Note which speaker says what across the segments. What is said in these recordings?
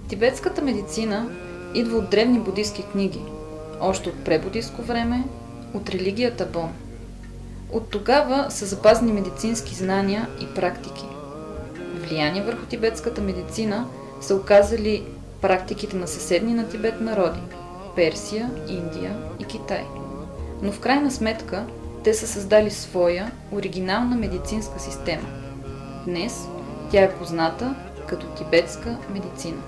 Speaker 1: Тибетската медицина идва от древни будистки книги, още от пребудистко време, от религията Бон. От тогава са запазени медицински знания и практики. Влияние върху тибетската медицина са оказали практиките на съседни на Тибет народи – Персия, Индия и Китай. Но в крайна сметка те са създали своя оригинална медицинска система. Днес тя е позната като тибетска медицина.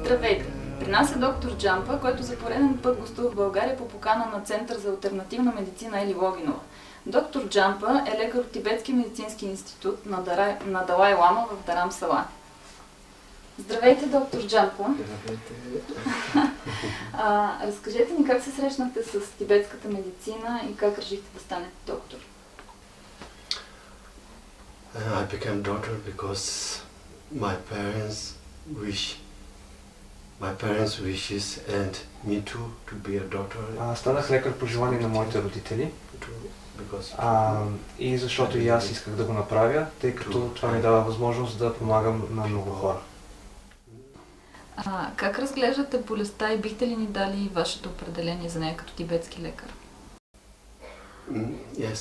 Speaker 1: Здравейте! При нас е доктор Джампа, който за пореден път гостува в България по покана на Център за алтернативна медицина Ели Логинова. Доктор Джампа е лекар от Тибетски медицински институт на Далай Лама в Дарамсала. Здравейте, доктор Джампа!
Speaker 2: Здравейте!
Speaker 1: Разкажете ни как се срещнахте с тибетската медицина и как решихте да станете доктор?
Speaker 2: I became doctor because my parents wishes and me too to be a doctor.
Speaker 3: Станах лекар по желание на моите родители. И защото и аз исках да го направя, тъй като това ми дава възможност да помагам на много хора.
Speaker 1: Как разглеждате болестта и бихте ли ни дали вашето определение за нея като тибетски лекар?
Speaker 2: Yes,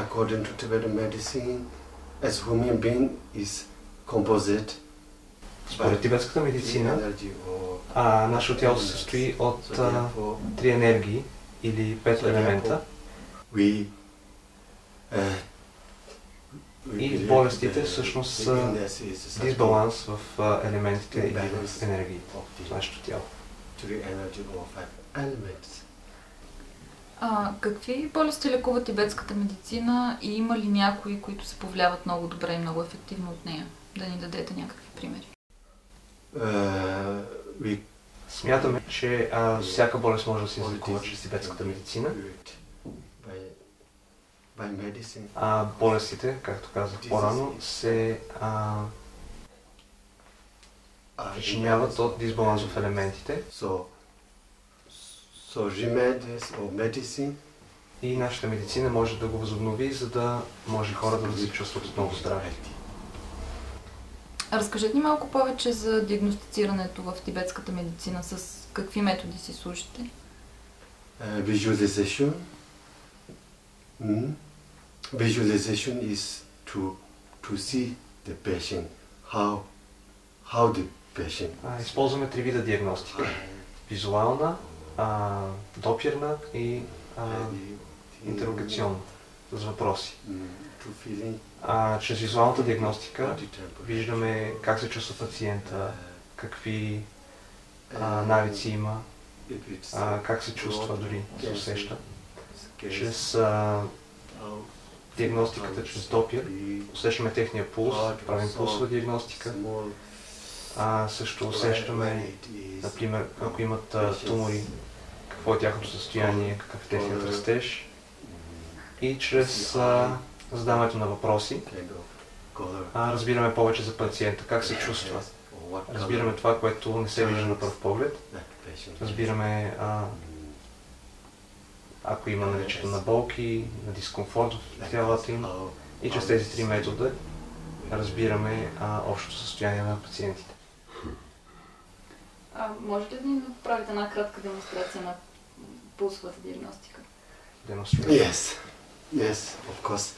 Speaker 2: according to Tibetan medicine, as human being is composite.
Speaker 3: Според тибетската медицина, нашето тяло се състои от три енергии или 5 елемента. И болестите всъщност са дисбаланс в елементите или в енергиите в нашето тяло.
Speaker 1: Какви болести лекува тибетската медицина и има ли някои, които се повлияват много добре и много ефективно от нея? Да ни дадете някакви примери.
Speaker 3: Смятаме, че всяка болест може да се излекува чрез тибетската медицина. Болестите, както казах по-рано, се причиняват от дисбаланс в елементите. И нашата медицина може да го възобнови, за да може хората да се чувстват отново здрави.
Speaker 1: Разкажете ни малко повече за диагностицирането в тибетската медицина. С какви методи си служите?
Speaker 2: Visualization. Visualization is to see the patient, how the patient.
Speaker 3: Използваме три вида диагностика. Визуална, допирна и интеррогационна, с въпроси. Чрез визуалната диагностика виждаме как се чувства пациента, какви навици има, как се чувства, дори се усеща. Чрез диагностиката, чрез допир, усещаме техния пулс, правим пулсова диагностика. Също усещаме, например, ако имат тумори, какво е тяхното състояние, какъв е техният растеж. И чрез задаването на въпроси разбираме повече за пациента, как се чувства. Разбираме това, което не се вижда на пръв поглед. Разбираме ако има наличието на болки, на дискомфорт в тялата им. И чрез тези три метода разбираме общото състояние на пациентите.
Speaker 1: Можете ли да ни направите една кратка демонстрация на пулсовата диагностика?
Speaker 2: Yes, of course.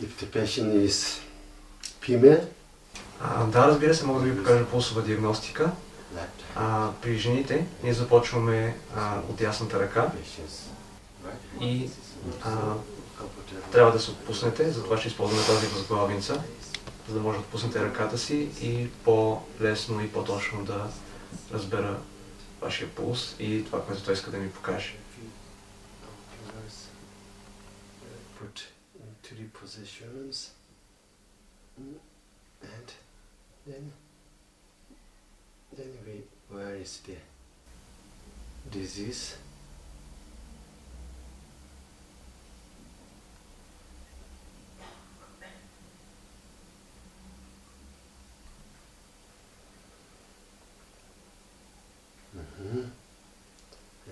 Speaker 2: If the patient is female,
Speaker 3: да, разбира се, мога да ви покажа пулсова диагностика. При жените ние започваме от дясната ръка и трябва да се отпуснете, затова ще използваме тази възглавница, за да може да отпуснете ръката си и по-лесно и по-точно да разбера вашия пулс и това, което той иска да ми покаже.
Speaker 2: Put in 3 positions and then where is the disease?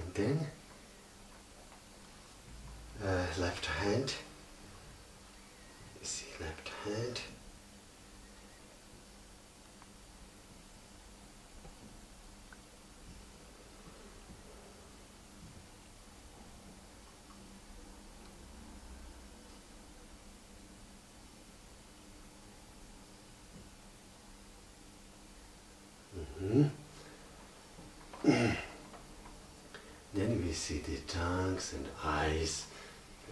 Speaker 2: And then left hand. You see, left hand. Then we see the tongues and eyes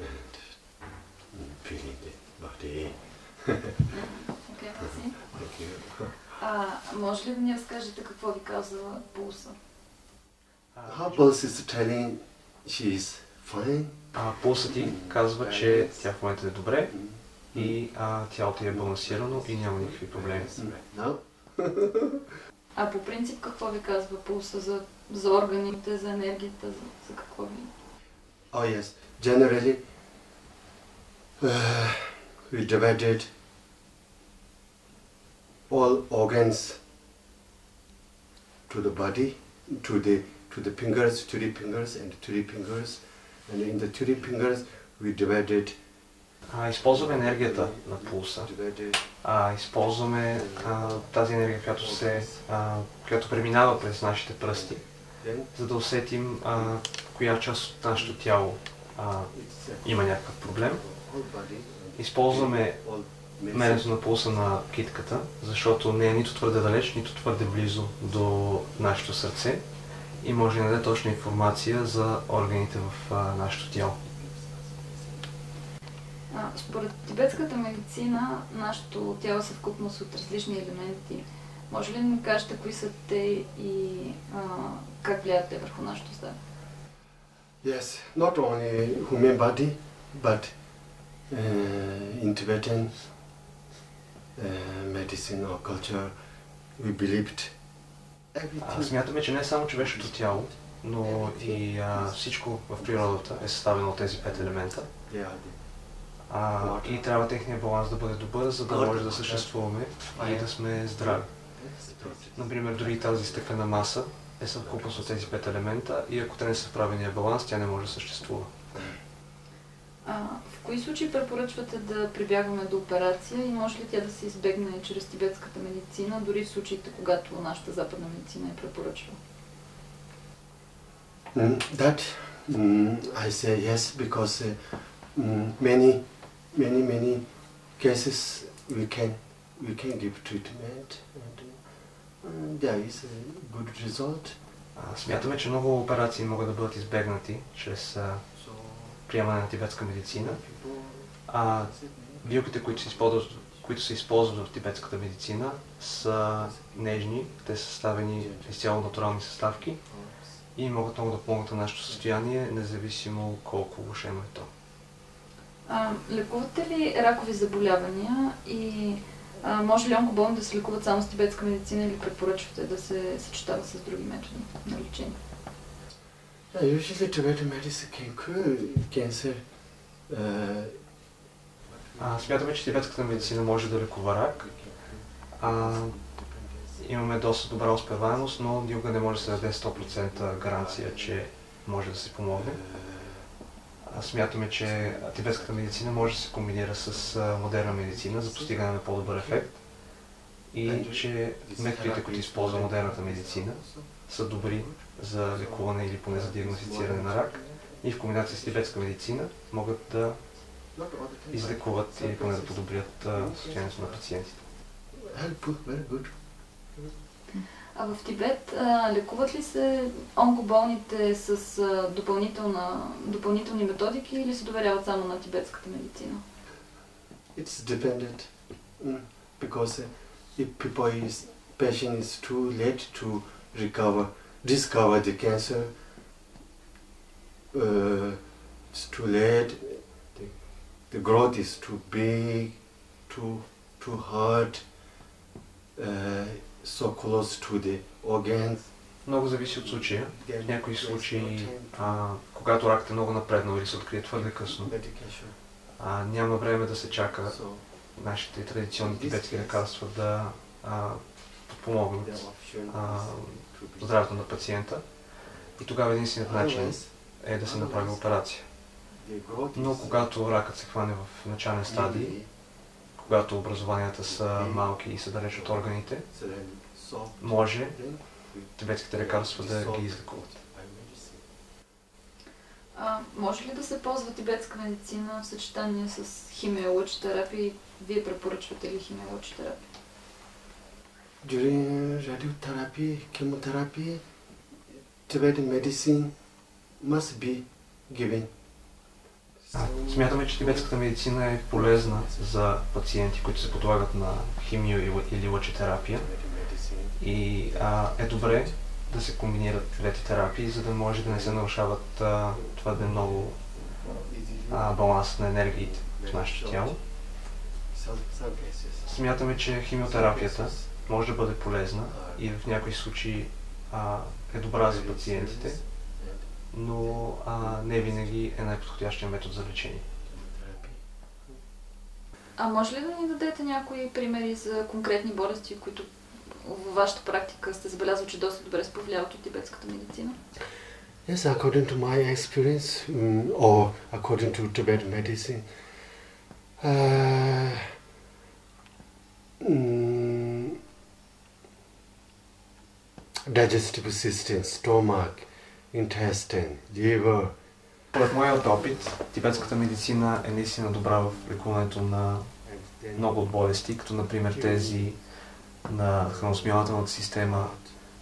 Speaker 2: and feeling the body.
Speaker 1: Okay,
Speaker 2: Thank you.
Speaker 1: Може ли да ни разкажете какво ви казва пулса?
Speaker 2: Her pulse is telling she is fine.
Speaker 3: Пулсът ти казва, че тя в момента е добре и тялото е балансирано и няма никакви проблеми.
Speaker 1: По принцип какво ви казва пулса за органите, за енергията, за какво ви?
Speaker 2: Oh yes, generally we divided all organs to the body, to the fingers, 3 fingers and 3 fingers, and in the 3 fingers we divided.
Speaker 3: Използваме енергията на пулса. Използваме тази енергия, която преминава през нашите пръсти, за да усетим коя част от нашето тяло има някакъв проблем. Използваме меренето на пулса на китката, защото не е нито твърде далеч, нито твърде близо до нашето сърце и може да даде точна информация за органите в нашето тяло.
Speaker 1: Според тибетската медицина, нашето тяло е съвкупност от различни елементи. Може ли да ми кажете кои са те и как влияят те върху нашето здраве?
Speaker 2: Yes, not only human body, but in Tibetan medicine or culture, we believed everything.
Speaker 3: Смятаме, че не само човешкото тяло, но и всичко в природата е съставено от тези 5 елемента. И трябва техният баланс да бъде добър, за да може да съществуваме и да сме здрави. Например, дори тази стъклена маса е съвкупност от тези 5 елемента и ако те не са в правилния баланс, тя не може да съществува.
Speaker 1: В кои случаи препоръчвате да прибягваме до операция и може ли тя да се избегне чрез тибетската медицина, дори в случаите, когато нашата западна медицина я препоръчва?
Speaker 2: That I say yes, because many cases we can give treatment and there is a good result.
Speaker 3: Смятаме, че много операции могат да бъдат избегнати чрез приемане на тибетска медицина. Билките, които се използват които се използват в тибетската медицина, са нежни, те са съставени изцяло натурални съставки и могат много да помогнат на нашето състояние, независимо колко влошено е то.
Speaker 1: Лекувате ли ракови заболявания и може ли онкоболни да се лекуват само с тибетска медицина или препоръчвате да се съчетава с други методи на лечение?
Speaker 2: Usually Tibetan medicine can cure cancer.
Speaker 3: Смятаме, че тибетската медицина може да лекува рак. Имаме доста добра успеваемост, но никога не може да се даде 100% гаранция, че може да се помогне. Смятаме, че тибетската медицина може да се комбинира с модерна медицина за постигане на по-добър ефект и че методите, които използва модерната медицина, са добри за лекуване или поне за диагностициране на рак и в комбинация с тибетска медицина могат да излекуват или поне да подобрят състоянието на пациентите.
Speaker 1: А в Тибет лекуват ли се онкоболните с допълнителни методики или се доверяват само на тибетската медицина?
Speaker 2: It's dependent because if patient is too late to discover the cancer, it's too late. The growth is too big, too hard, so close to the organs.
Speaker 3: Много зависи от случая. В някои случаи, когато ракът е много напреднал или се открие твърде късно, няма време да се чака нашите традиционни тибетски лекарства да подпомогнат здравето на пациента. И тогава единственият начин е да се направи операция. Но когато ракът се хване в начален стадий, когато образованията са малки и са далеч от органите, може тибетските лекарства да ги излекуват.
Speaker 1: Може ли да се ползва тибетска медицина в съчетание с химиолъчетерапия и вие препоръчвате ли химиолъчетерапия?
Speaker 2: During radiotherapy, chemotherapy, Tibetan medicine must be given.
Speaker 3: Смятаме, че тибетската медицина е полезна за пациенти, които се подлагат на химио или лъчетерапия. И е добре да се комбинират двете терапии, за да може да не се нарушават твърде много баланс на енергиите в нашето тяло. Смятаме, че химиотерапията може да бъде полезна и в някои случаи е добра за пациентите, но не винаги е най-подходящия метод за лечение.
Speaker 1: Може ли да ни дадете някои примери за конкретни болести, които във вашата практика сте забелязали, че доста добре се повлияват от тибетската медицина?
Speaker 2: Yes, according to my experience, or according to Tibetan medicine, digestive system, stomach, intestine, liver.
Speaker 3: Според моят опит, тибетската медицина е наистина добра в лекуването на много от болести, като например тези на храносмилателната система,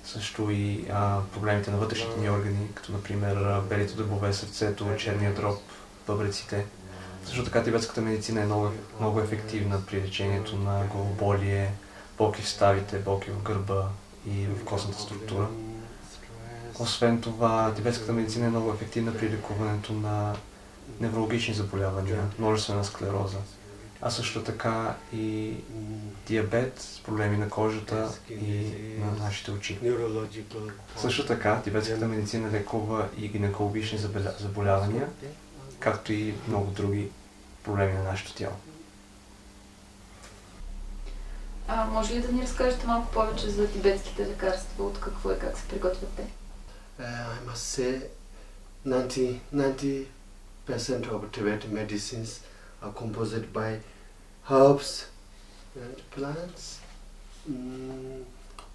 Speaker 3: също и проблемите на вътрешните ни органи, като например белите дробове, сърцето, черния дроб, бъбреците. Също така тибетската медицина е много ефективна при лечението на главоболие, болки в ставите, болки в гърба и в костната структура. Освен това, тибетската медицина е много ефективна при лекуването на неврологични заболявания, множествена склероза, а също така и диабет, проблеми на кожата и на нашите очи. Също така, тибетската медицина лекува и гинекологични заболявания, както и много други проблеми на нашето тяло.
Speaker 1: Може ли да ни разкажете малко повече за тибетските лекарства, от какво и как се приготвят те?
Speaker 2: I must say 90% of Tibetan medicines are composed by herbs and plants.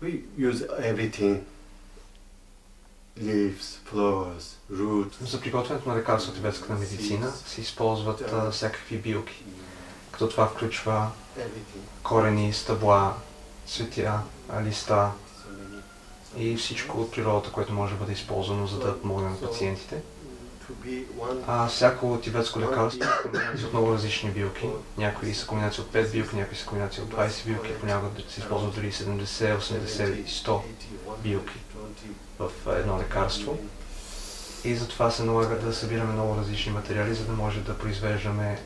Speaker 2: We use everything. Leaves, flowers, roots.
Speaker 3: За приготвянето на лекарства в тибетската медицина се използват всякакви билки, като това включва корени, стъбла, цветя, листа и всичко от природата, което може да бъде използвано, за да помогне на пациентите. Всяко тибетско лекарство е комбинация от много различни билки. Някои са комбинация от 5 билки, някои са комбинация от 20 билки, понякога се използват дори 70, 80 и 100 билки в едно лекарство. И затова се налага да събираме много различни материали, за да може да произвеждаме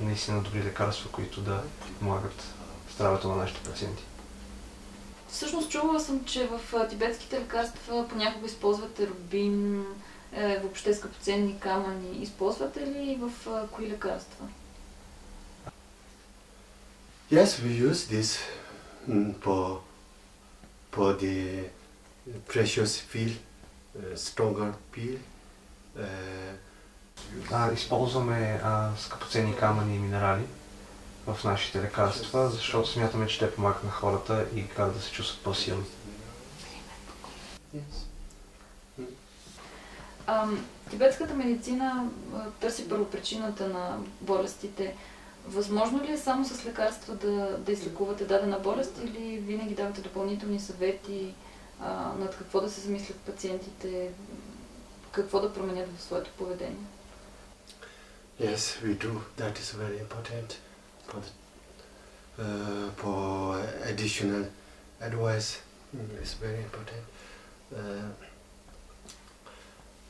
Speaker 3: наистина добри лекарства, които да подпомагат здравето на нашите пациенти.
Speaker 1: Всъщност чувала съм, че в тибетските лекарства понякога използвате рубин, въобще скъпоценни камъни. Използвате ли в кои лекарства?
Speaker 2: Yes, we use this for the precious peel, stronger peel.
Speaker 3: Използваме скъпоценни камъни и минерали в нашите лекарства, защото смятаме, че те помагат на хората и как да се чувстват по-силни.
Speaker 1: Тибетската медицина търси първопричината на болестите. Възможно ли е само с лекарства да излекувате дадена болест или винаги давате допълнителни съвети над какво да се замислят пациентите, какво да променят в своето поведение?
Speaker 2: Yes, we do. That is very important for additional advice. It's very important.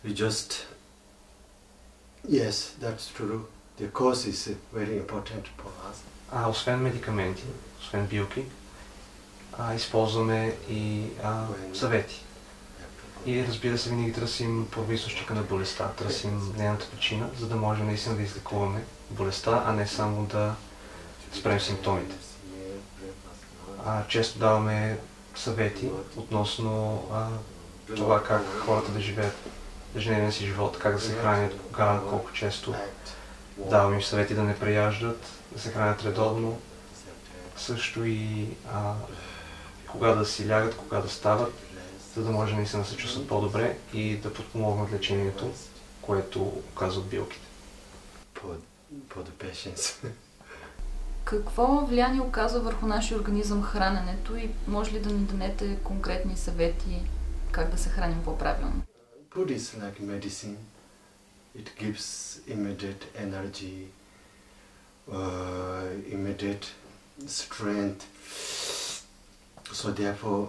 Speaker 2: We just, yes, that's true. The cause is very important for us.
Speaker 3: Освен медикаменти, освен билки, използваме и съвети. И разбира се, винаги търсим първоизточника на болестта, търсим нейната причина, за да може наистина да излекуваме болестта, а не само да спрем симптомите. Често даваме съвети относно това как хората да живеят ежедневния си живот, как да се хранят, кога, колко често. Даваме им съвети да не преяждат, да се хранят редовно, също и кога да си лягат, кога да стават, за да може наистина да се чувстват по-добре и да подпомогнат лечението, което оказват билките.
Speaker 1: Какво влияние оказва върху нашия организъм храненето и може ли да ни дадете конкретни съвети как да се храним по-правилно?
Speaker 2: Food is like medicine. It gives immediate energy, immediate strength. So therefore,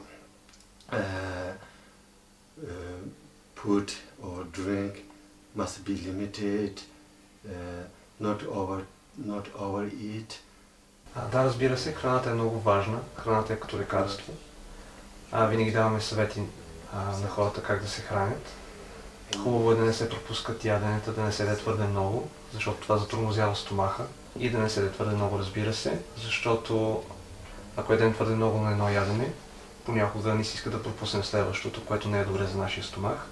Speaker 2: food or drink must be limited, not overeat.
Speaker 3: Да, разбира се, храната е много важна. Храната е като лекарство. Винаги даваме съвети на хората как да се хранят. Хубаво е да не се пропускат яденета, да не се яде твърде много, защото това затормозява стомаха. И да не се яде твърде много, разбира се, защото ако ядем твърде много на едно ядене, понякога не си иска да пропуснем следващото, което не е добре за нашия стомах.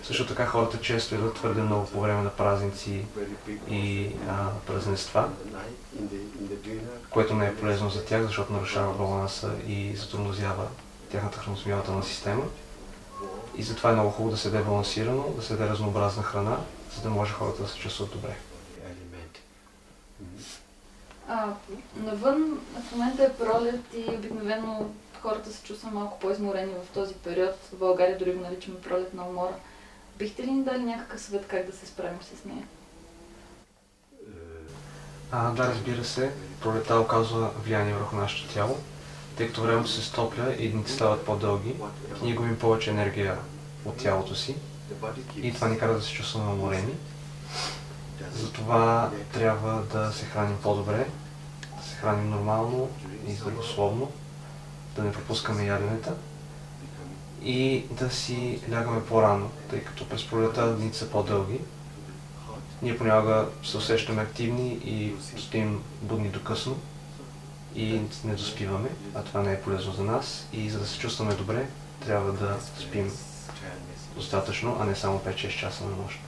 Speaker 3: Също така хората често ядат твърде много по време на празници и празненства, което не е полезно за тях, защото нарушава баланса и затормозява тяхната храносмилателна система. И затова е много хубаво да се яде балансирано, да се яде разнообразна храна, за да може хората да се чувстват добре.
Speaker 1: Навън в момента е пролет и обикновено хората се чувстват малко по-изморени в този период. В България дори го наричаме пролетна умора. Бихте ли ни дали някакъв съвет как да се справим с нея?
Speaker 3: Да, разбира се. Пролетта оказва влияние върху нашето тяло, тъй като времето се стопля и дните стават по-дълги, ние губим повече енергия от тялото си и това ни кара да се чувстваме уморени. Затова трябва да се храним по-добре, да се храним нормално и здравословно, да не пропускаме яденета и да си лягаме по-рано, тъй като през пролетта дните са по-дълги. Ние понякога се усещаме активни и стоим будни до късно и не доспиваме, а това не е полезно за нас и за да се чувстваме добре, трябва да спим достатъчно, а не само 5-6 часа на нощ.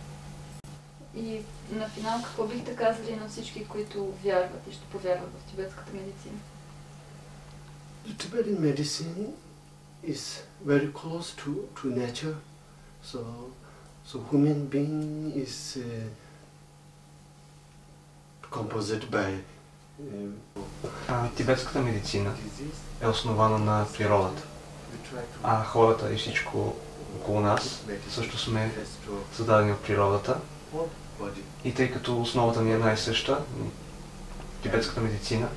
Speaker 1: И на финал какво бихте казали на всички, които вярват и ще повярват в тибетската медицина?
Speaker 2: The Tibetan medicine is very close to nature, so human being is composed by
Speaker 3: Тибетската медицина е основана на природата. а хората и всичко около нас също сме създадени от природата. И тъй като основата ни е най-съща, тибетската медицина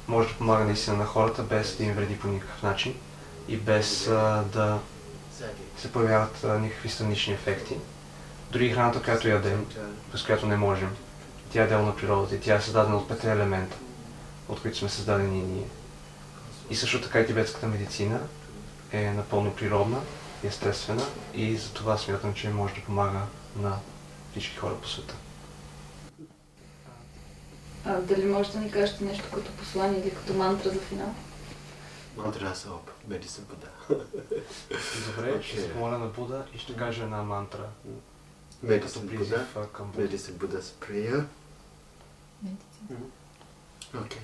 Speaker 3: може да помага наистина на хората, без да им вреди по никакъв начин и без да се появяват никакви странични ефекти. Дори храната, която ядем, без която не можем, тя е дело на природата и тя е създадена от 5 елемента, от които сме създадени и ние. И също така и тибетската медицина е напълно природна, естествена и затова смятам, че може да помага на всички хора по света.
Speaker 1: Дали може да ни кажете нещо като послание или като мантра за финал?
Speaker 2: Мантра за Medicine Buddha.
Speaker 3: Добре, ще се помоля на Буда и ще кажа една мантра.
Speaker 2: Medicine Buddha. Medicine Buddha's prayer. Okay.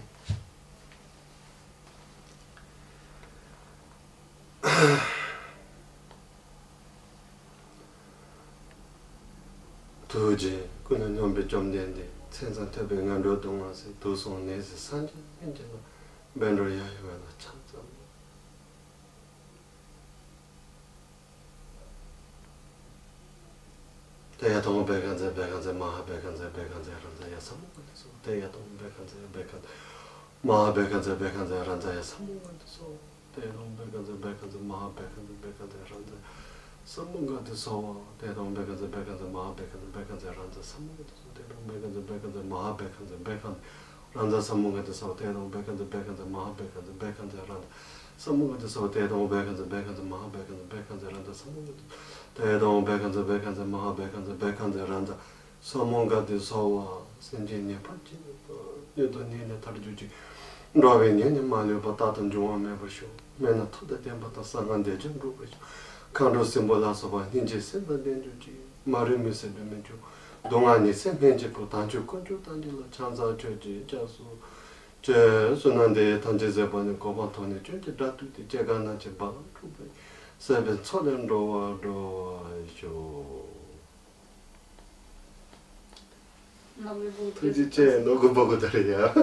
Speaker 2: 도저히 그는 연배 좀 된데 생산 태백한 로동화세 도송 내에서 산지 현재는 맨로야 이거는 참참 대야 동백한자 백한자 마하백한자 백한자 란자야 삼문관에서 대야 동백한자 백한 마하백한자 백한자 란자야 삼문관에서 대야 동백한자 백한자 마하백한자 백한자 란자 삼문관에서 대야 동백한자 백한자 마하백한자 백한자 란자 삼문관에서 대야 동백한자 백한자 마하백한자 백한 란자 삼문관에서 대야 동백한자 백한자 마하백한자 백한자 란자 삼문관에서 대야 동백한자 백한자 마하백한자 백한자 란자 삼문관에서 대동 백한자 백한자 마하 백한자 백한자 란자 소몽가데 소와 senjene pachi yedo nene tarjuji rawe nene malyo batatan juwa me basho mena thoda temba ta sangande jembu basho kando simbola soba ninje senda denjuji marimi sebe menju dongani se menje po tanju konju tanjila chanza choji jasu je sunande tanje zebane kobatone choji datu de jegana je ba tubai sebe cholen rowa do jo
Speaker 1: Много ви благодаря.
Speaker 2: Ти че много благодаря.